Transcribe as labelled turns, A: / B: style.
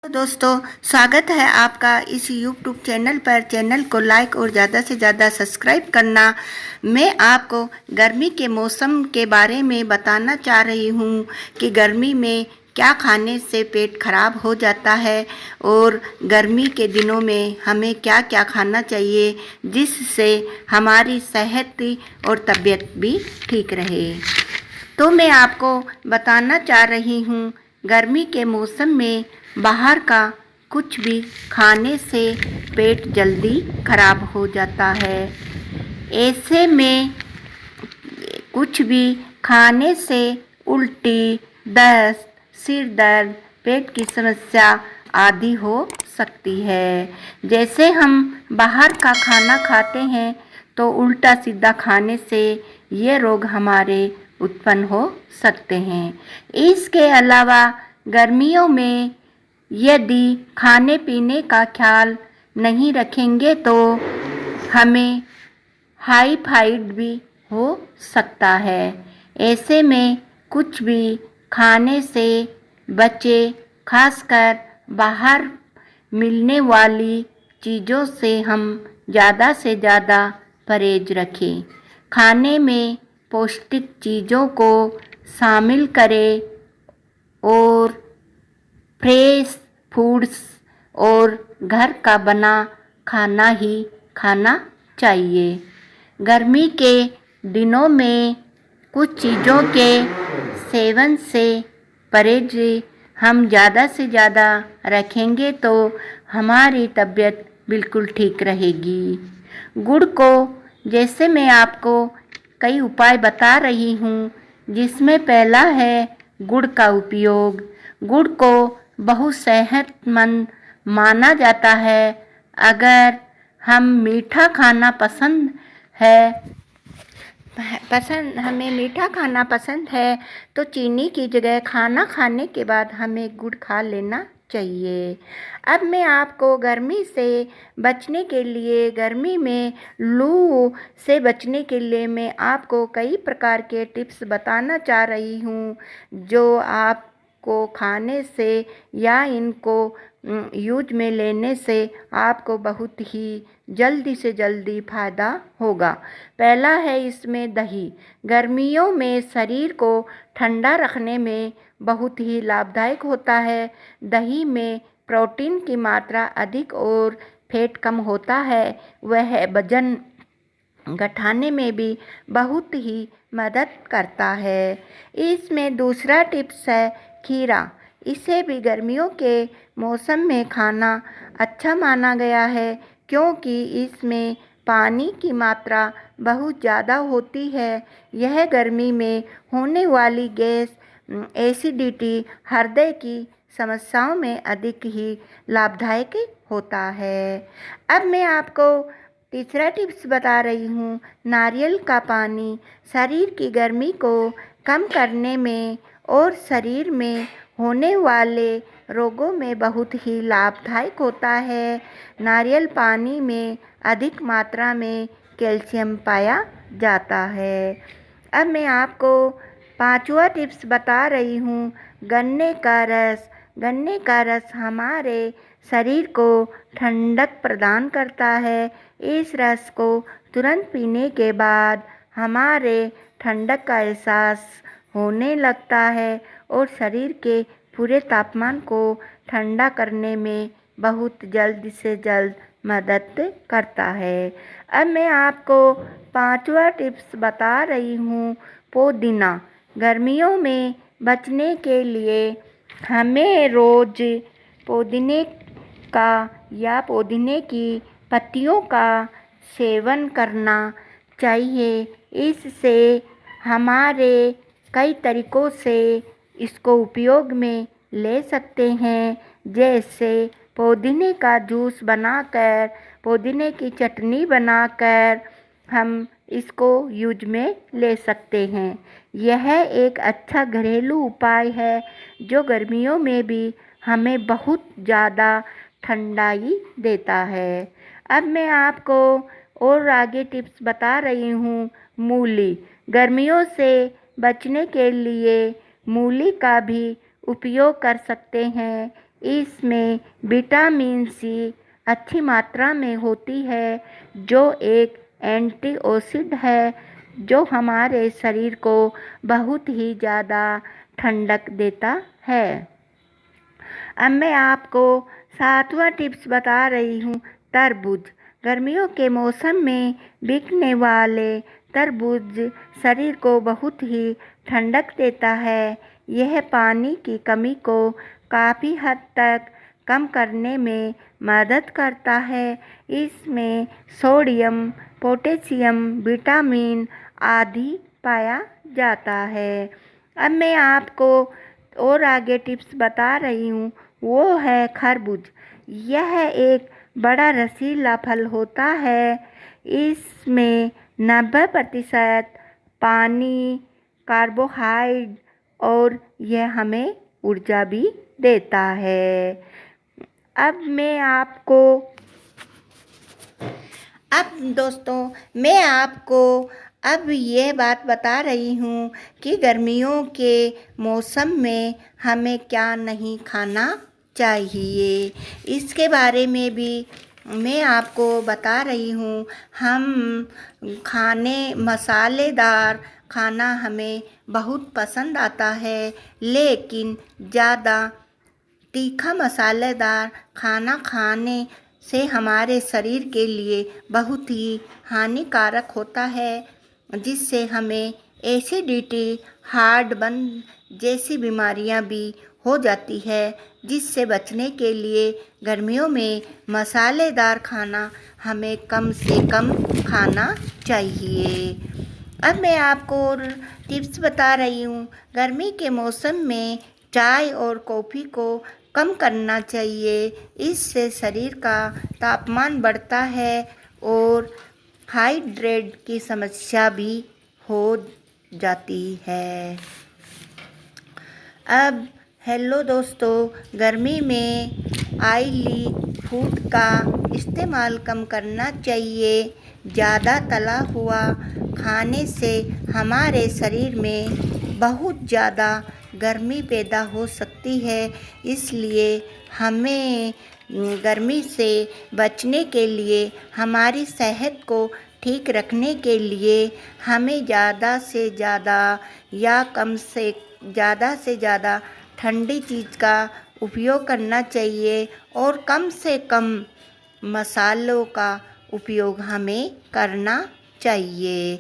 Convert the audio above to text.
A: दोस्तों, स्वागत है आपका इस YouTube चैनल पर। चैनल को लाइक और ज़्यादा से ज़्यादा सब्सक्राइब करना। मैं आपको गर्मी के मौसम के बारे में बताना चाह रही हूँ कि गर्मी में क्या खाने से पेट खराब हो जाता है और गर्मी के दिनों में हमें क्या क्या खाना चाहिए जिससे हमारी सेहत और तबीयत भी ठीक रहे। तो मैं आपको बताना चाह रही हूँ, गर्मी के मौसम में बाहर का कुछ भी खाने से पेट जल्दी खराब हो जाता है। ऐसे में कुछ भी खाने से उल्टी, दस्त, सिर दर्द, पेट की समस्या आदि हो सकती है। जैसे हम बाहर का खाना खाते हैं तो उल्टा सीधा खाने से ये रोग हमारे उत्पन्न हो सकते हैं। इसके अलावा गर्मियों में यदि खाने पीने का ख्याल नहीं रखेंगे तो हमें टाइफाइड भी हो सकता है। ऐसे में कुछ भी खाने से बचे, खासकर बाहर मिलने वाली चीज़ों से हम ज़्यादा से ज़्यादा परहेज रखें। खाने में पौष्टिक चीज़ों को शामिल करें और फ्रेश फूड्स और घर का बना खाना ही खाना चाहिए। गर्मी के दिनों में कुछ चीज़ों के सेवन से परहेज हम ज़्यादा से ज़्यादा रखेंगे तो हमारी तबीयत बिल्कुल ठीक रहेगी। गुड़ को, जैसे मैं आपको कई उपाय बता रही हूँ, जिसमें पहला है गुड़ का उपयोग। गुड़ को बहुत सेहतमंद माना जाता है। अगर हम मीठा खाना हमें मीठा खाना पसंद है तो चीनी की जगह खाना खाने के बाद हमें गुड़ खा लेना चाहिए। अब मैं आपको गर्मी से बचने के लिए, गर्मी में लू से बचने के लिए मैं आपको कई प्रकार के टिप्स बताना चाह रही हूँ, जो आपको खाने से या इनको यूज में लेने से आपको बहुत ही जल्दी से जल्दी फ़ायदा होगा। पहला है इसमें दही। गर्मियों में शरीर को ठंडा रखने में बहुत ही लाभदायक होता है। दही में प्रोटीन की मात्रा अधिक और फैट कम होता है। वह वजन घटाने में भी बहुत ही मदद करता है। इसमें दूसरा टिप्स है खीरा। इसे भी गर्मियों के मौसम में खाना अच्छा माना गया है, क्योंकि इसमें पानी की मात्रा बहुत ज़्यादा होती है। यह गर्मी में होने वाली गैस, एसिडिटी, हृदय की समस्याओं में अधिक ही लाभदायक होता है। अब मैं आपको तीसरा टिप्स बता रही हूँ, नारियल का पानी शरीर की गर्मी को कम करने में और शरीर में होने वाले रोगों में बहुत ही लाभदायक होता है। नारियल पानी में अधिक मात्रा में कैल्शियम पाया जाता है। अब मैं आपको पांचवा टिप्स बता रही हूँ, गन्ने का रस। गन्ने का रस हमारे शरीर को ठंडक प्रदान करता है। इस रस को तुरंत पीने के बाद हमारे ठंडक का एहसास होने लगता है और शरीर के पूरे तापमान को ठंडा करने में बहुत जल्द से जल्द मदद करता है। अब मैं आपको पांचवा टिप्स बता रही हूँ, पुदीना। गर्मियों में बचने के लिए हमें रोज़ पुदीने का या पुदीने की पत्तियों का सेवन करना चाहिए। इससे हमारे कई तरीक़ों से इसको उपयोग में ले सकते हैं, जैसे पुदीने का जूस बनाकर, पुदीने की चटनी बनाकर हम इसको यूज में ले सकते हैं। यह एक अच्छा घरेलू उपाय है जो गर्मियों में भी हमें बहुत ज़्यादा ठंडाई देता है। अब मैं आपको और आगे टिप्स बता रही हूँ, मूली। गर्मियों से बचने के लिए मूली का भी उपयोग कर सकते हैं। इसमें विटामिन सी अच्छी मात्रा में होती है, जो एक एंटीऑक्सीडेंट है, जो हमारे शरीर को बहुत ही ज़्यादा ठंडक देता है। अब मैं आपको 7वां टिप्स बता रही हूँ, तरबूज। गर्मियों के मौसम में बिकने वाले तरबूज शरीर को बहुत ही ठंडक देता है। यह पानी की कमी को काफ़ी हद तक कम करने में मदद करता है। इसमें सोडियम, पोटेशियम, विटामिन आदि पाया जाता है। अब मैं आपको और आगे टिप्स बता रही हूँ, वो है खरबूज। यह एक बड़ा रसीला फल होता है। इसमें 90% पानी, कार्बोहाइड्रेट और यह हमें ऊर्जा भी देता है। अब दोस्तों मैं आपको अब ये बात बता रही हूँ कि गर्मियों के मौसम में हमें क्या नहीं खाना चाहिए। इसके बारे में भी मैं आपको बता रही हूँ। हम मसालेदार खाना हमें बहुत पसंद आता है, लेकिन ज़्यादा तीखा मसालेदार खाना खाने से हमारे शरीर के लिए बहुत ही हानिकारक होता है, जिससे हमें एसिडिटी, हार्टबर्न जैसी बीमारियां भी हो जाती है। जिससे बचने के लिए गर्मियों में मसालेदार खाना हमें कम से कम खाना चाहिए। अब मैं आपको और टिप्स बता रही हूँ। गर्मी के मौसम में चाय और कॉफ़ी को कम करना चाहिए। इससे शरीर का तापमान बढ़ता है और हाइड्रेट की समस्या भी हो जाती है। अब हेलो दोस्तों, गर्मी में ऑयली फूड का इस्तेमाल कम करना चाहिए। ज़्यादा तला हुआ खाने से हमारे शरीर में बहुत ज़्यादा गर्मी पैदा हो सकती है। इसलिए हमें गर्मी से बचने के लिए, हमारी सेहत को ठीक रखने के लिए हमें ज़्यादा से ज़्यादा या ज़्यादा से ज़्यादा ठंडी चीज़ का उपयोग करना चाहिए और कम से कम मसालों का उपयोग हमें करना चाहिए।